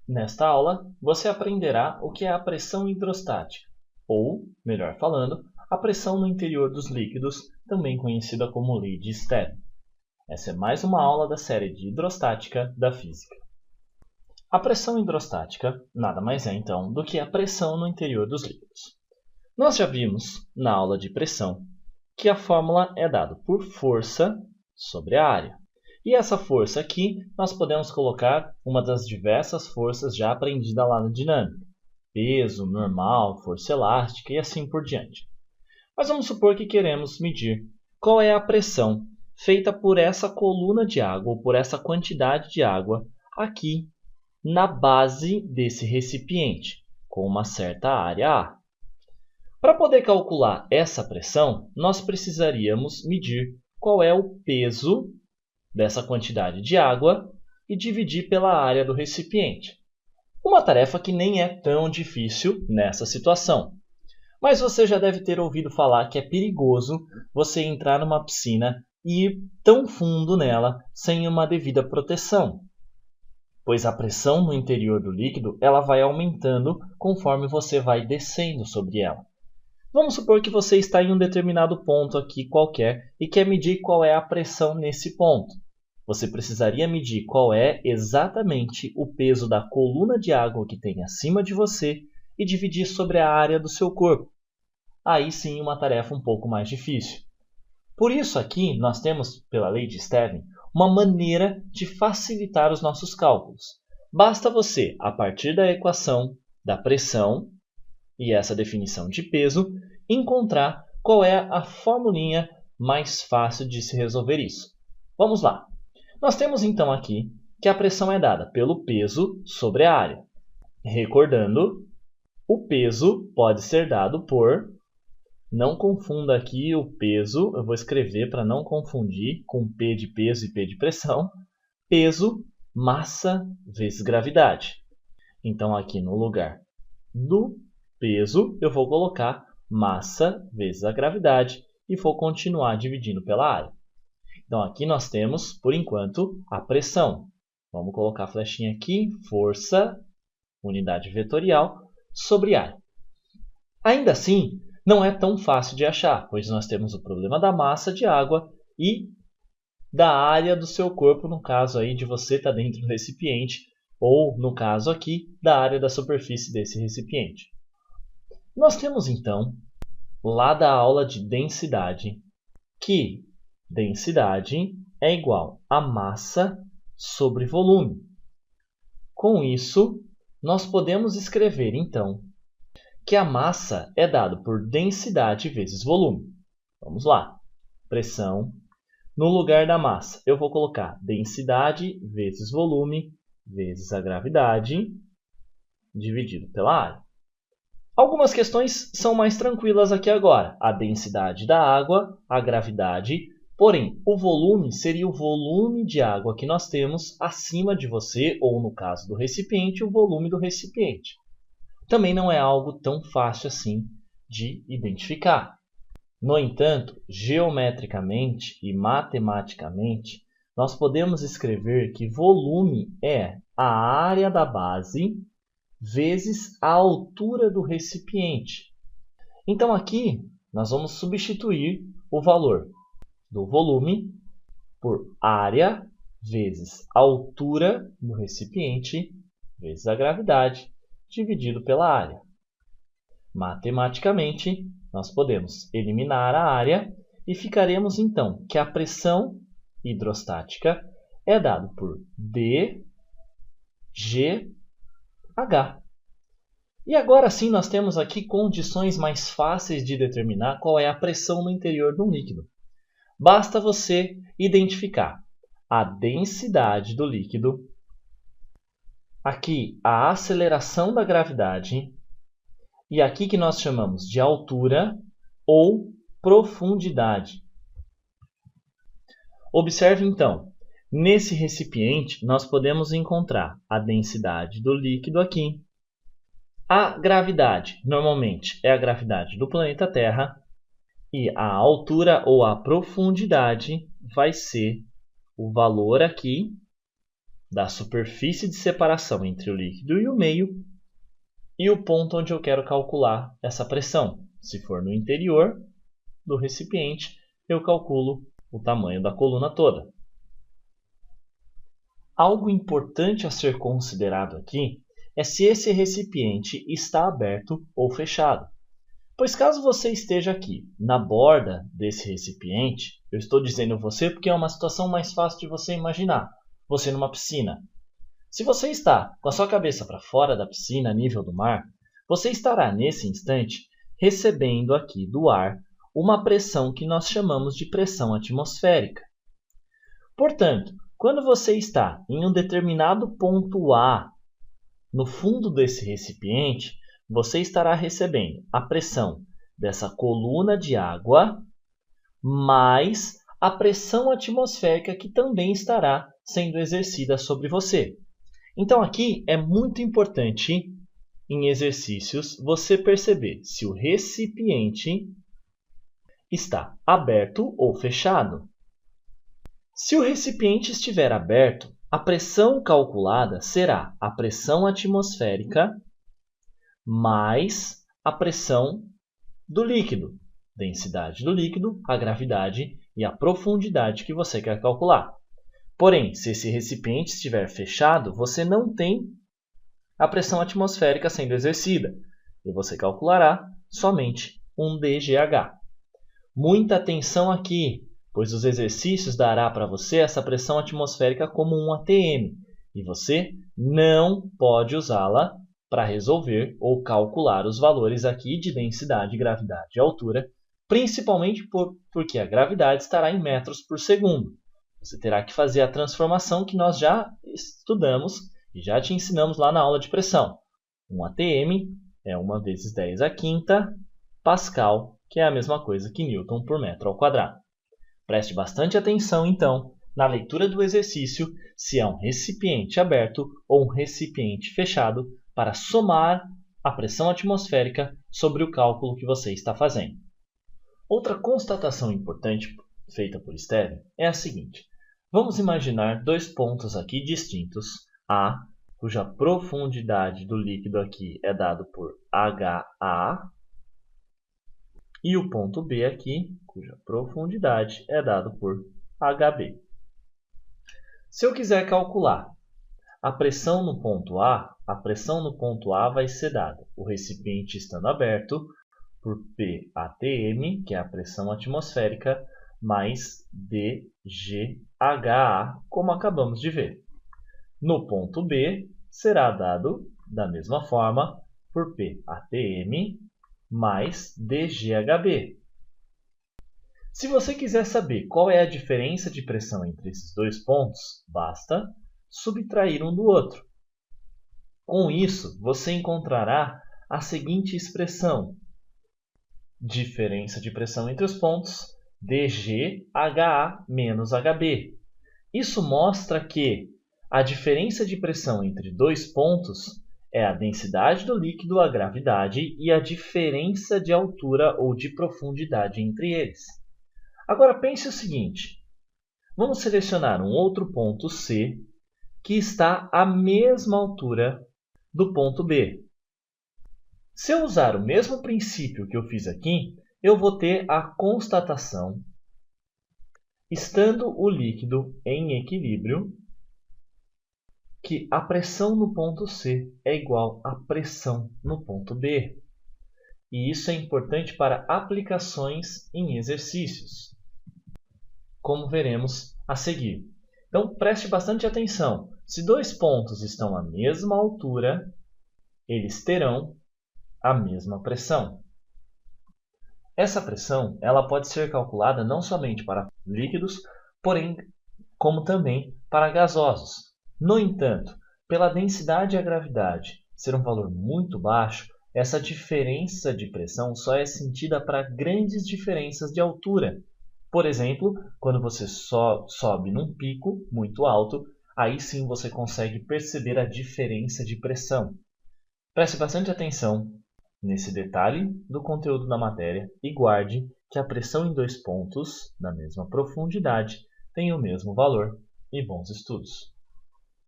Nesta aula, você aprenderá o que é a pressão hidrostática, ou, melhor falando, a pressão no interior dos líquidos, também conhecida como lei de Stern. Essa é mais uma aula da série de hidrostática da física. A pressão hidrostática nada mais é, então, do que a pressão no interior dos líquidos. Nós já vimos, na aula de pressão, que a fórmula é dada por força sobre a área. E essa força aqui, nós podemos colocar uma das diversas forças já aprendidas lá na dinâmica. Peso, normal, força elástica e assim por diante. Mas vamos supor que queremos medir qual é a pressão feita por essa coluna de água, ou por essa quantidade de água aqui na base desse recipiente, com uma certa área A. Para poder calcular essa pressão, nós precisaríamos medir qual é o peso dessa quantidade de água e dividir pela área do recipiente. Uma tarefa que nem é tão difícil nessa situação. Mas você já deve ter ouvido falar que é perigoso você entrar numa piscina e ir tão fundo nela sem uma devida proteção, pois a pressão no interior do líquido ela vai aumentando conforme você vai descendo sobre ela. Vamos supor que você está em um determinado ponto aqui qualquer e quer medir qual é a pressão nesse ponto. Você precisaria medir qual é exatamente o peso da coluna de água que tem acima de você e dividir sobre a área do seu corpo. Aí sim, uma tarefa um pouco mais difícil. Por isso aqui nós temos, pela lei de Stern, uma maneira de facilitar os nossos cálculos. Basta você, a partir da equação da pressão e essa definição de peso, encontrar qual é a formulinha mais fácil de se resolver isso. Vamos lá. Nós temos então aqui que a pressão é dada pelo peso sobre a área. Recordando, o peso pode ser dado por... Não confunda aqui o peso, eu vou escrever para não confundir com P de peso e P de pressão. Peso, massa vezes gravidade. Então aqui no lugar do peso, eu vou colocar massa vezes a gravidade e vou continuar dividindo pela área. Então, aqui nós temos, por enquanto, a pressão. Vamos colocar a flechinha aqui, força, unidade vetorial, sobre área. Ainda assim, não é tão fácil de achar, pois nós temos o problema da massa de água e da área do seu corpo, no caso aí de você estar dentro do recipiente, ou, no caso aqui, da área da superfície desse recipiente. Nós temos, então, lá da aula de densidade, que densidade é igual a massa sobre volume. Com isso, nós podemos escrever, então, que a massa é dada por densidade vezes volume. Vamos lá. Pressão. No lugar da massa, eu vou colocar densidade vezes volume vezes a gravidade dividido pela área. Algumas questões são mais tranquilas aqui agora. A densidade da água, a gravidade, porém, o volume seria o volume de água que nós temos acima de você, ou no caso do recipiente, o volume do recipiente. Também não é algo tão fácil assim de identificar. No entanto, geometricamente e matematicamente, nós podemos escrever que volume é a área da base vezes a altura do recipiente. Então, aqui, nós vamos substituir o valor do volume por área vezes a altura do recipiente vezes a gravidade dividido pela área. Matematicamente, nós podemos eliminar a área e ficaremos, então, que a pressão hidrostática é dada por dGH. E agora sim nós temos aqui condições mais fáceis de determinar qual é a pressão no interior de um líquido. Basta você identificar a densidade do líquido, aqui a aceleração da gravidade e aqui que nós chamamos de altura ou profundidade. Observe então, nesse recipiente nós podemos encontrar a densidade do líquido aqui. A gravidade, normalmente, é a gravidade do planeta Terra. E a altura ou a profundidade vai ser o valor aqui da superfície de separação entre o líquido e o meio e o ponto onde eu quero calcular essa pressão. Se for no interior do recipiente, eu calculo o tamanho da coluna toda. Algo importante a ser considerado aqui é se esse recipiente está aberto ou fechado. Pois caso você esteja aqui na borda desse recipiente, eu estou dizendo você porque é uma situação mais fácil de você imaginar, você numa piscina. Se você está com a sua cabeça para fora da piscina, a nível do mar, você estará nesse instante recebendo aqui do ar uma pressão que nós chamamos de pressão atmosférica. Portanto, quando você está em um determinado ponto A, no fundo desse recipiente, você estará recebendo a pressão dessa coluna de água, mais a pressão atmosférica que também estará sendo exercida sobre você. Então, aqui é muito importante, em exercícios, você perceber se o recipiente está aberto ou fechado. Se o recipiente estiver aberto, a pressão calculada será a pressão atmosférica mais a pressão do líquido, densidade do líquido, a gravidade e a profundidade que você quer calcular. Porém, se esse recipiente estiver fechado, você não tem a pressão atmosférica sendo exercida e você calculará somente um dGH. Muita atenção aqui, pois os exercícios dará para você essa pressão atmosférica como um ATM e você não pode usá-la para resolver ou calcular os valores aqui de densidade, gravidade e altura, principalmente porque a gravidade estará em metros por segundo. Você terá que fazer a transformação que nós já estudamos e já te ensinamos lá na aula de pressão. Um ATM é 1 vezes 10 à quinta Pascal, que é a mesma coisa que Newton por metro ao quadrado. Preste bastante atenção, então, na leitura do exercício, se é um recipiente aberto ou um recipiente fechado, para somar a pressão atmosférica sobre o cálculo que você está fazendo. Outra constatação importante feita por Stevin é a seguinte. Vamos imaginar dois pontos aqui distintos, A, cuja profundidade do líquido aqui é dado por HA, e o ponto B aqui, cuja profundidade é dado por HB. Se eu quiser calcular a pressão no ponto A, a pressão no ponto A vai ser dada, o recipiente estando aberto, por PATM, que é a pressão atmosférica, mais dGHA, como acabamos de ver. No ponto B, será dado, da mesma forma, por PATM, mais dGHB. Se você quiser saber qual é a diferença de pressão entre esses dois pontos, basta subtrair um do outro. Com isso, você encontrará a seguinte expressão: diferença de pressão entre os pontos, dGHA menos HB. Isso mostra que a diferença de pressão entre dois pontos é a densidade do líquido, a gravidade e a diferença de altura ou de profundidade entre eles. Agora pense o seguinte, vamos selecionar um outro ponto C que está à mesma altura do ponto B. Se eu usar o mesmo princípio que eu fiz aqui, eu vou ter a constatação, estando o líquido em equilíbrio, que a pressão no ponto C é igual à pressão no ponto B. E isso é importante para aplicações em exercícios, como veremos a seguir. Então, preste bastante atenção. Se dois pontos estão à mesma altura, eles terão a mesma pressão. Essa pressão ela pode ser calculada não somente para líquidos, porém, como também para gasosos. No entanto, pela densidade e a gravidade ser um valor muito baixo, essa diferença de pressão só é sentida para grandes diferenças de altura. Por exemplo, quando você sobe num pico muito alto, aí sim você consegue perceber a diferença de pressão. Preste bastante atenção nesse detalhe do conteúdo da matéria e guarde que a pressão em dois pontos, na mesma profundidade, tem o mesmo valor. E bons estudos!